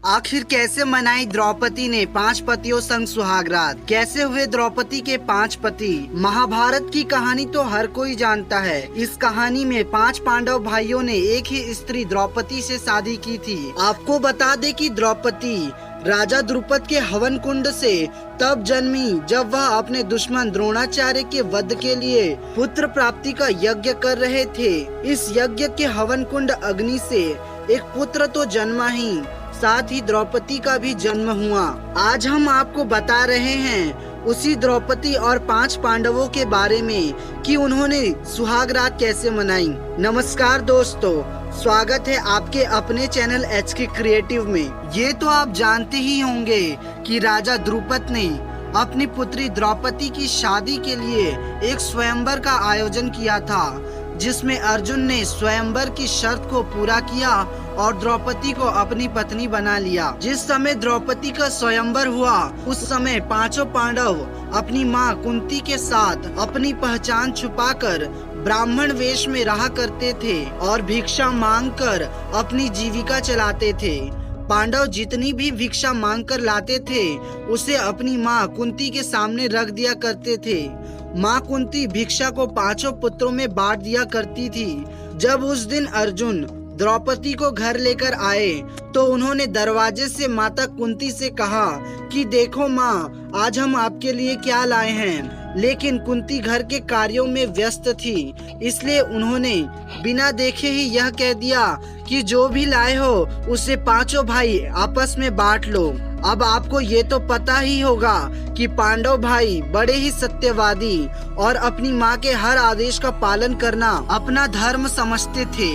आखिर कैसे मनाई द्रौपदी ने 5 पतियों संग सुहागरात? कैसे हुए द्रौपदी के 5 पति? महाभारत की कहानी तो हर कोई जानता है। इस कहानी में 5 पांडव भाइयों ने एक ही स्त्री द्रौपदी से शादी की थी। आपको बता दे कि द्रौपदी राजा द्रुपद के हवन कुंड से तब जन्मी जब वह अपने दुश्मन द्रोणाचार्य के वध के लिए पुत्र प्राप्ति का यज्ञ कर रहे थे। इस यज्ञ के हवन कुंड अग्नि से एक पुत्र तो जन्मा ही, साथ ही द्रौपदी का भी जन्म हुआ। आज हम आपको बता रहे हैं उसी द्रौपदी और 5 पांडवों के बारे में कि उन्होंने सुहाग रात कैसे मनाई। नमस्कार दोस्तों, स्वागत है आपके अपने चैनल HK क्रिएटिव में। ये तो आप जानते ही होंगे कि राजा द्रुपद ने अपनी पुत्री द्रौपदी की शादी के लिए एक स्वयंवर का आयोजन किया था, जिसमें अर्जुन ने स्वयंवर की शर्त को पूरा किया और द्रौपदी को अपनी पत्नी बना लिया। जिस समय द्रौपदी का स्वयंवर हुआ उस समय 5 पांडव अपनी मां कुंती के साथ अपनी पहचान छुपाकर ब्राह्मण वेश में रहा करते थे और भिक्षा मांगकर अपनी जीविका चलाते थे। पांडव जितनी भी भिक्षा मांगकर लाते थे उसे अपनी मां कुंती के सामने रख दिया करते थे। मां कुंती भिक्षा को 5 पुत्रों में बांट दिया करती थी। जब उस दिन अर्जुन द्रौपदी को घर लेकर आए तो उन्होंने दरवाजे से माता कुंती से कहा कि देखो माँ, आज हम आपके लिए क्या लाए हैं। लेकिन कुंती घर के कार्यों में व्यस्त थी, इसलिए उन्होंने बिना देखे ही यह कह दिया कि जो भी लाए हो उसे 5 भाई आपस में बांट लो। अब आपको ये तो पता ही होगा कि पांडव भाई बड़े ही सत्यवादी और अपनी माँ के हर आदेश का पालन करना अपना धर्म समझते थे।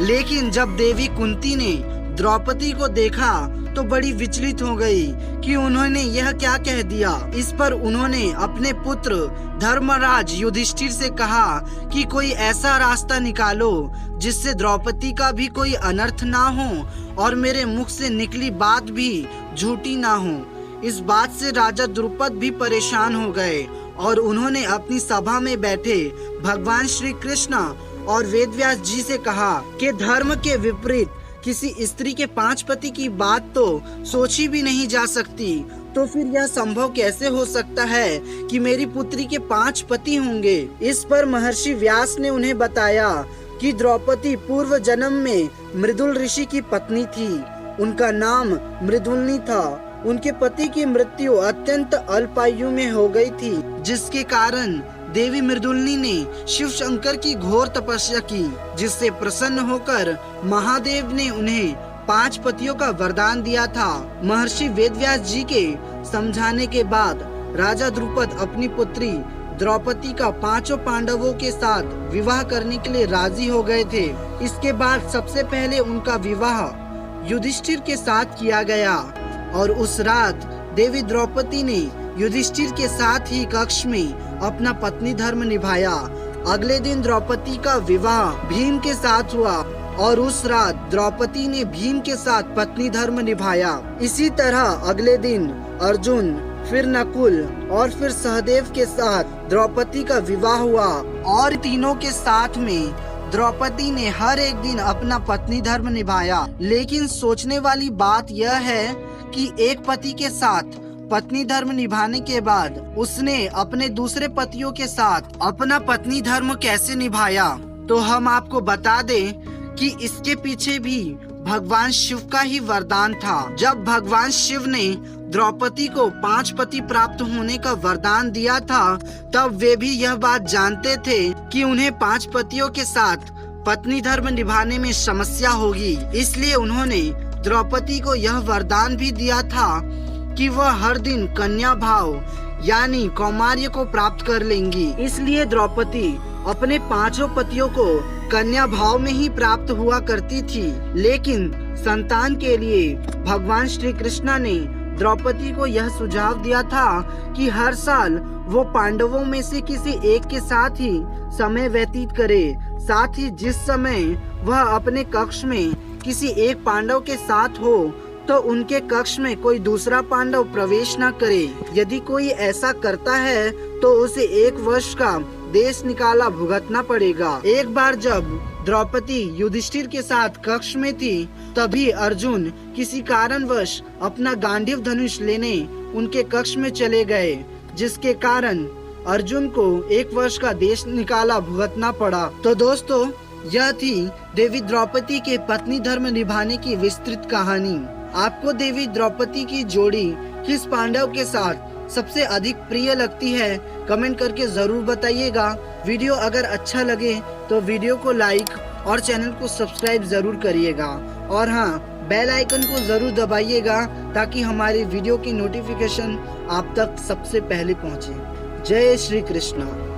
लेकिन जब देवी कुंती ने द्रौपदी को देखा तो बड़ी विचलित हो गई कि उन्होंने यह क्या कह दिया। इस पर उन्होंने अपने पुत्र धर्मराज युधिष्ठिर से कहा कि कोई ऐसा रास्ता निकालो जिससे द्रौपदी का भी कोई अनर्थ ना हो और मेरे मुख से निकली बात भी झूठी ना हो। इस बात से राजा द्रुपद भी परेशान हो गए और उन्होंने अपनी सभा में बैठे भगवान श्री कृष्ण और वेदव्यास जी से कहा कि धर्म के विपरीत किसी स्त्री के 5 पति की बात तो सोची भी नहीं जा सकती, तो फिर यह संभव कैसे हो सकता है कि मेरी पुत्री के 5 पति होंगे। इस पर महर्षि व्यास ने उन्हें बताया कि द्रौपदी पूर्व जन्म में मृदुल ऋषि की पत्नी थी। उनका नाम मृदुल्नी था। उनके पति की मृत्यु अत्यंत अल्पायु में हो गई थी, जिसके कारण देवी मृदुल्नी ने शिव शंकर की घोर तपस्या की, जिससे प्रसन्न होकर महादेव ने उन्हें 5 पतियों का वरदान दिया था। महर्षि वेदव्यास जी के समझाने के बाद राजा द्रुपद अपनी पुत्री द्रौपदी का 5 पांडवों के साथ विवाह करने के लिए राजी हो गए थे। इसके बाद सबसे पहले उनका विवाह युधिष्ठिर के साथ किया गया और उस रात देवी द्रौपदी ने युधिष्ठिर के साथ ही कक्ष में अपना पत्नी धर्म निभाया। अगले दिन द्रौपदी का विवाह भीम के साथ हुआ और उस रात द्रौपदी ने भीम के साथ पत्नी धर्म निभाया। इसी तरह अगले दिन अर्जुन, फिर नकुल और फिर सहदेव के साथ द्रौपदी का विवाह हुआ और तीनों के साथ में द्रौपदी ने हर एक दिन अपना पत्नी धर्म निभाया। लेकिन सोचने वाली बात यह है कि एक पति के साथ पत्नी धर्म निभाने के बाद उसने अपने दूसरे पतियों के साथ अपना पत्नी धर्म कैसे निभाया। तो हम आपको बता दें कि इसके पीछे भी भगवान शिव का ही वरदान था। जब भगवान शिव ने द्रौपदी को 5 पति प्राप्त होने का वरदान दिया था तब वे भी यह बात जानते थे कि उन्हें 5 पतियों के साथ पत्नी धर्म निभाने में समस्या होगी। इसलिए उन्होंने द्रौपदी को यह वरदान भी दिया था कि वह हर दिन कन्या भाव यानी कौमार्य को प्राप्त कर लेंगी। इसलिए द्रौपदी अपने 5 पतियों को कन्या भाव में ही प्राप्त हुआ करती थी। लेकिन संतान के लिए भगवान श्री कृष्ण ने द्रौपदी को यह सुझाव दिया था कि हर साल वो पांडवों में से किसी एक के साथ ही समय व्यतीत करे। साथ ही जिस समय वह अपने कक्ष में किसी एक पांडव के साथ हो तो उनके कक्ष में कोई दूसरा पांडव प्रवेश न करे। यदि कोई ऐसा करता है तो उसे 1 वर्ष का देश निकाला भुगतना पड़ेगा। एक बार जब द्रौपदी युधिष्ठिर के साथ कक्ष में थी, तभी अर्जुन किसी कारणवश अपना गांडीव धनुष लेने उनके कक्ष में चले गए, जिसके कारण अर्जुन को 1 वर्ष का देश निकाला भुगतना पड़ा। तो दोस्तों, यह थी देवी द्रौपदी के पत्नी धर्म निभाने की विस्तृत कहानी। आपको देवी द्रौपदी की जोड़ी किस पांडव के साथ सबसे अधिक प्रिय लगती है, कमेंट करके जरूर बताइएगा। वीडियो अगर अच्छा लगे तो वीडियो को लाइक और चैनल को सब्सक्राइब जरूर करिएगा, और हाँ, बेल आइकन को जरूर दबाइएगा ताकि हमारी वीडियो की नोटिफिकेशन आप तक सबसे पहले पहुंचे। जय श्री कृष्ण।